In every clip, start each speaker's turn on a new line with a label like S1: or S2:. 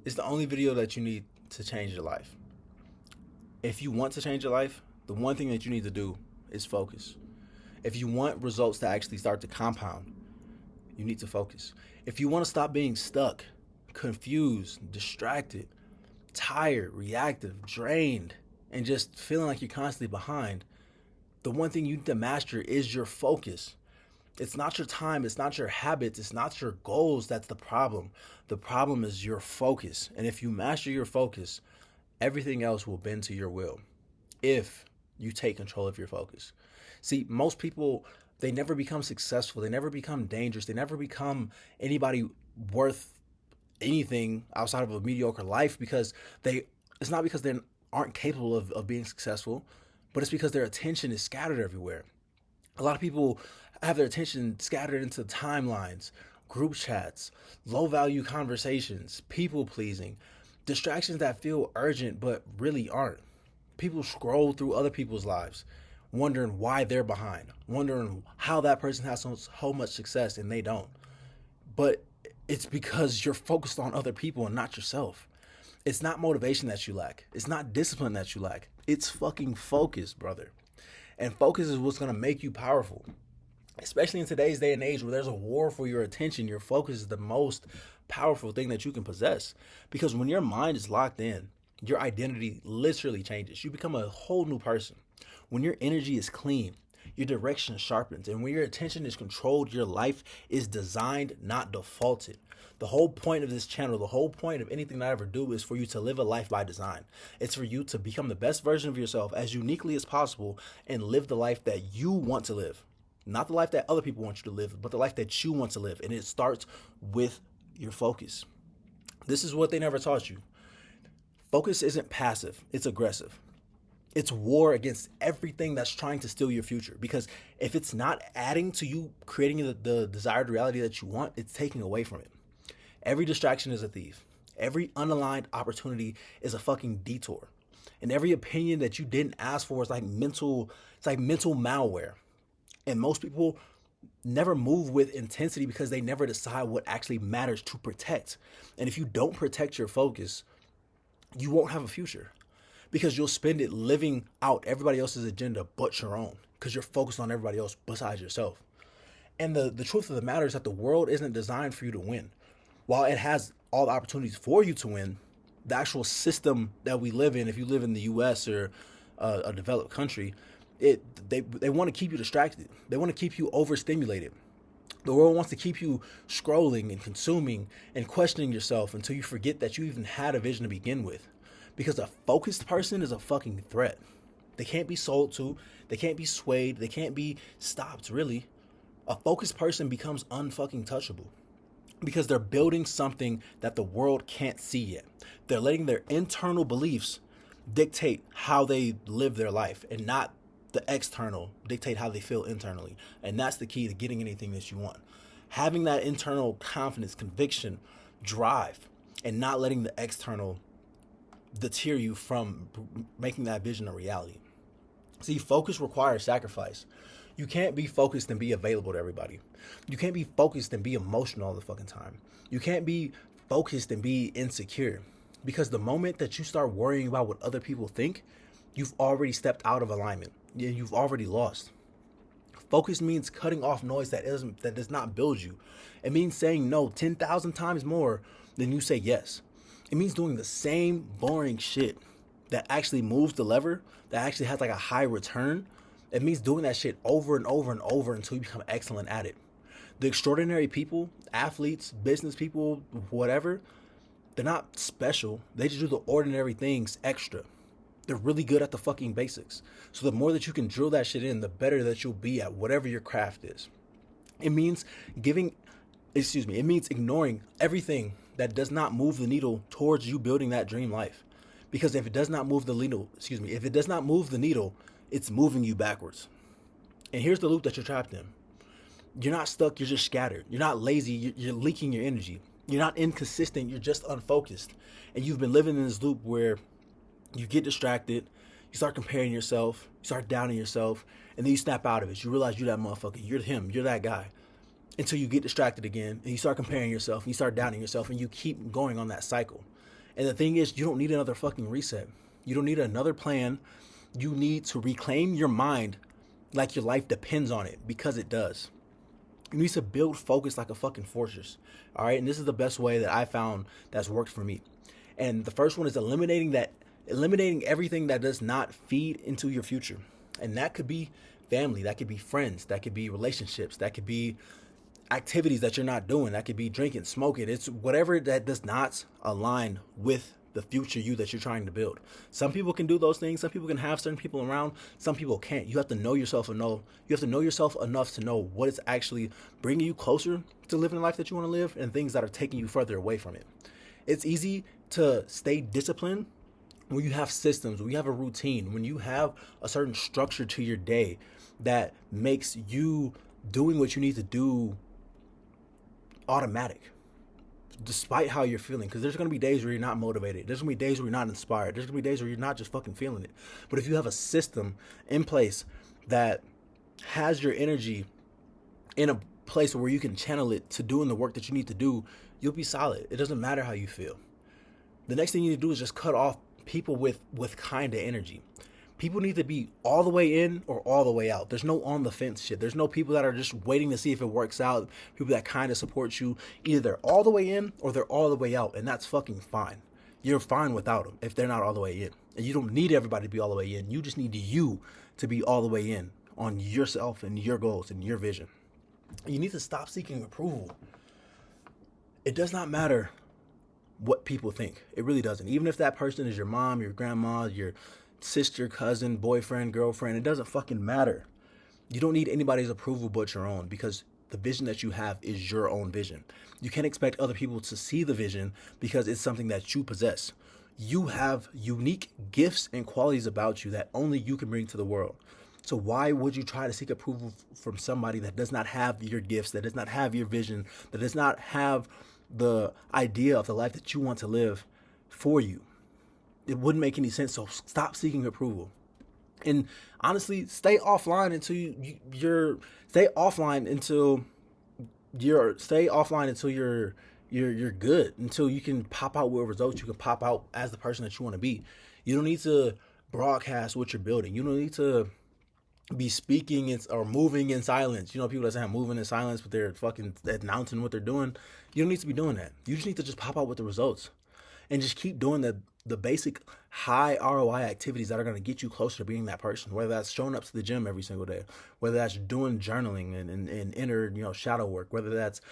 S1: It's the only video that you need to change your life. If you want to change your life, the one thing that you need to do is focus. If you want results to actually start to compound, you need to focus. If you want to stop being stuck, confused, distracted, tired, reactive, drained, and just feeling like you're constantly behind, the one thing you need to master is your focus. It's not your time, it's not your habits, it's not your goals that's the problem. The problem is your focus. And if you master your focus, everything else will bend to your will if you take control of your focus. See, most people, they never become successful, they never become dangerous, they never become anybody worth anything outside of a mediocre life because they it's not because they aren't capable of being successful, but it's because their attention is scattered everywhere. A lot of people have their attention scattered into timelines, group chats, low value conversations, people pleasing, distractions that feel urgent but really aren't. People scroll through other people's lives, wondering why they're behind, wondering how that person has so much success and they don't. But it's because you're focused on other people and not yourself. It's not motivation that you lack. It's not discipline that you lack. It's fucking focus, brother. And focus is what's going to make you powerful. Especially in today's day and age where there's a war for your attention, your focus is the most powerful thing that you can possess. Because when your mind is locked in, your identity literally changes. You become a whole new person. When your energy is clean, your direction sharpens. And when your attention is controlled, your life is designed, not defaulted. The whole point of this channel, the whole point of anything that I ever do is for you to live a life by design. It's for you to become the best version of yourself as uniquely as possible and live the life that you want to live. Not the life that other people want you to live, but the life that you want to live. And it starts with your focus. This is what they never taught you. Focus isn't passive, it's aggressive. It's war against everything that's trying to steal your future. Because if it's not adding to you creating the desired reality that you want, it's taking away from it. Every distraction is a thief. Every unaligned opportunity is a fucking detour. And every opinion that you didn't ask for is like mental malware. And most people never move with intensity because they never decide what actually matters to protect. And if you don't protect your focus, you won't have a future because you'll spend it living out everybody else's agenda but your own because you're focused on everybody else besides yourself. And the truth of the matter is that the world isn't designed for you to win. While it has all the opportunities for you to win, the actual system that we live in, if you live in the US or a developed country, they want to keep you distracted. They want to keep you overstimulated. The world wants to keep you scrolling and consuming and questioning yourself until you forget that you even had a vision to begin with. Because a focused person is a fucking threat. They can't be sold to, they can't be swayed, they can't be stopped, really. A focused person becomes unfucking touchable because they're building something that the world can't see yet. They're letting their internal beliefs dictate how they live their life and not the external dictate how they feel internally. And that's the key to getting anything that you want. Having that internal confidence, conviction, drive, and not letting the external deter you from making that vision a reality. See, focus requires sacrifice. You can't be focused and be available to everybody. You can't be focused and be emotional all the fucking time. You can't be focused and be insecure. Because the moment that you start worrying about what other people think, you've already stepped out of alignment. You've already lost. Focus means cutting off noise that does not build you. It means saying no 10,000 times more than you say yes. It means doing the same boring shit that actually moves the lever, that actually has like a high return. It means doing that shit over and over and over until you become excellent at it. The extraordinary people, athletes, business people, whatever, they're not special. They just do the ordinary things extra. They're really good at the fucking basics. So the more that you can drill that shit in, the better that you'll be at whatever your craft is. It means it means ignoring everything that does not move the needle towards you building that dream life. Because if it does not move the needle, it's moving you backwards. And here's the loop that you're trapped in. You're not stuck, you're just scattered. You're not lazy, you're leaking your energy. You're not inconsistent, you're just unfocused. And you've been living in this loop where you get distracted, you start comparing yourself, you start doubting yourself, and then you snap out of it. You realize you're that motherfucker, you're him, you're that guy. Until you get distracted again, and you start comparing yourself, and you start doubting yourself, and you keep going on that cycle. And the thing is, you don't need another fucking reset. You don't need another plan. You need to reclaim your mind like your life depends on it, because it does. You need to build focus like a fucking fortress. All right. And this is the best way that I found that's worked for me. And the first one is eliminating everything that does not feed into your future. And that could be family, that could be friends, that could be relationships, that could be activities that you're not doing, that could be drinking, smoking. It's whatever that does not align with the future you that you're trying to build. Some people can do those things. Some people can have certain people around. Some people can't. You have to know yourself and know. You have to know yourself enough to know what is actually bringing you closer to living the life that you want to live, and things that are taking you further away from it. It's easy to stay disciplined when you have systems, when you have a routine, when you have a certain structure to your day that makes you doing what you need to do automatic, despite how you're feeling. Because there's going to be days where you're not motivated. There's going to be days where you're not inspired. There's going to be days where you're not just fucking feeling it. But if you have a system in place that has your energy in a place where you can channel it to doing the work that you need to do, you'll be solid. It doesn't matter how you feel. The next thing you need to do is just cut off people with kind of energy. People need to be all the way in or all the way out. There's no on the fence shit. There's no people that are just waiting to see if it works out. People that kind of support you. Either they're all the way in or they're all the way out. And that's fucking fine. You're fine without them if they're not all the way in. And you don't need everybody to be all the way in. You just need you to be all the way in on yourself and your goals and your vision. You need to stop seeking approval. It does not matter what people think. It really doesn't. Even if that person is your mom, your grandma, your sister, cousin, boyfriend, girlfriend, it doesn't fucking matter. You don't need anybody's approval but your own, because the vision that you have is your own vision. You can't expect other people to see the vision because it's something that you possess. You have unique gifts and qualities about you that only you can bring to the world. So why would you try to seek approval from somebody that does not have your gifts, that does not have your vision, that does not have the idea of the life that you want to live for you? It wouldn't make any sense. So stop seeking approval. And honestly, stay offline until you're good, until you can pop out with results. You can pop out as the person that you want to be. You don't need to broadcast what you're building. You don't need to be speaking or moving in silence. You know, people that say I'm moving in silence, but they're fucking announcing what they're doing. You don't need to be doing that. You just need to just pop out with the results and just keep doing the basic high ROI activities that are going to get you closer to being that person. Whether that's showing up to the gym every single day, whether that's doing journaling and inner, shadow work, whether that's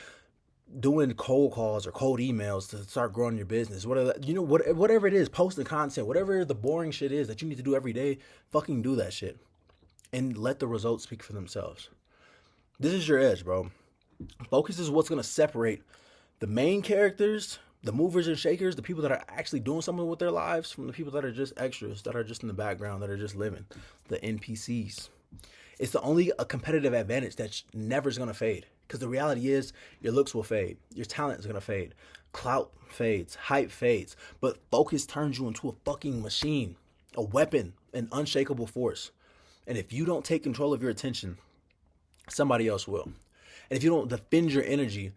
S1: doing cold calls or cold emails to start growing your business, whatever it is, posting content, whatever the boring shit is that you need to do every day, fucking do that shit and let the results speak for themselves. This is your edge, bro. Focus is what's going to separate the main characters, the movers and shakers, the people that are actually doing something with their lives, from the people that are just extras, that are just in the background, that are just living, the NPCs. It's the only a competitive advantage that never is going to fade. Because the reality is, your looks will fade. Your talent is going to fade. Clout fades. Hype fades. But focus turns you into a fucking machine, a weapon, an unshakable force. And if you don't take control of your attention, somebody else will. And if you don't defend your energy,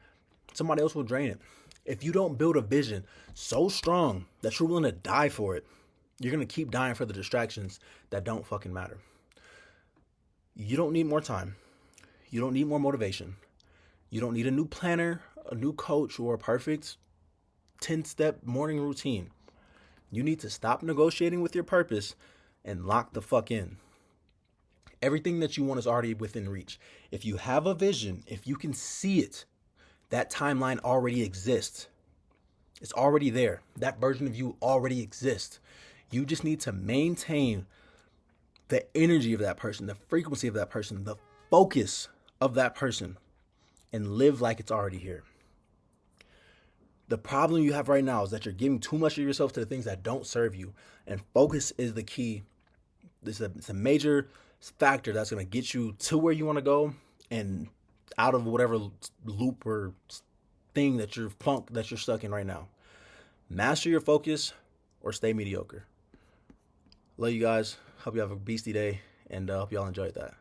S1: somebody else will drain it. If you don't build a vision so strong that you're willing to die for it, you're going to keep dying for the distractions that don't fucking matter. You don't need more time. You don't need more motivation. You don't need a new planner, a new coach, or a perfect 10-step morning routine. You need to stop negotiating with your purpose and lock the fuck in. Everything that you want is already within reach. If you have a vision, if you can see it, that timeline already exists. It's already there. That version of you already exists. You just need to maintain the energy of that person, the frequency of that person, the focus of that person, and live like it's already here. The problem you have right now is that you're giving too much of yourself to the things that don't serve you. And focus is the key. It's a major factor that's going to get you to where you want to go and out of whatever loop or thing that you're stuck in right now. Master your focus or stay mediocre. Love you guys. Hope you have a beastie day, and hope y'all enjoyed that.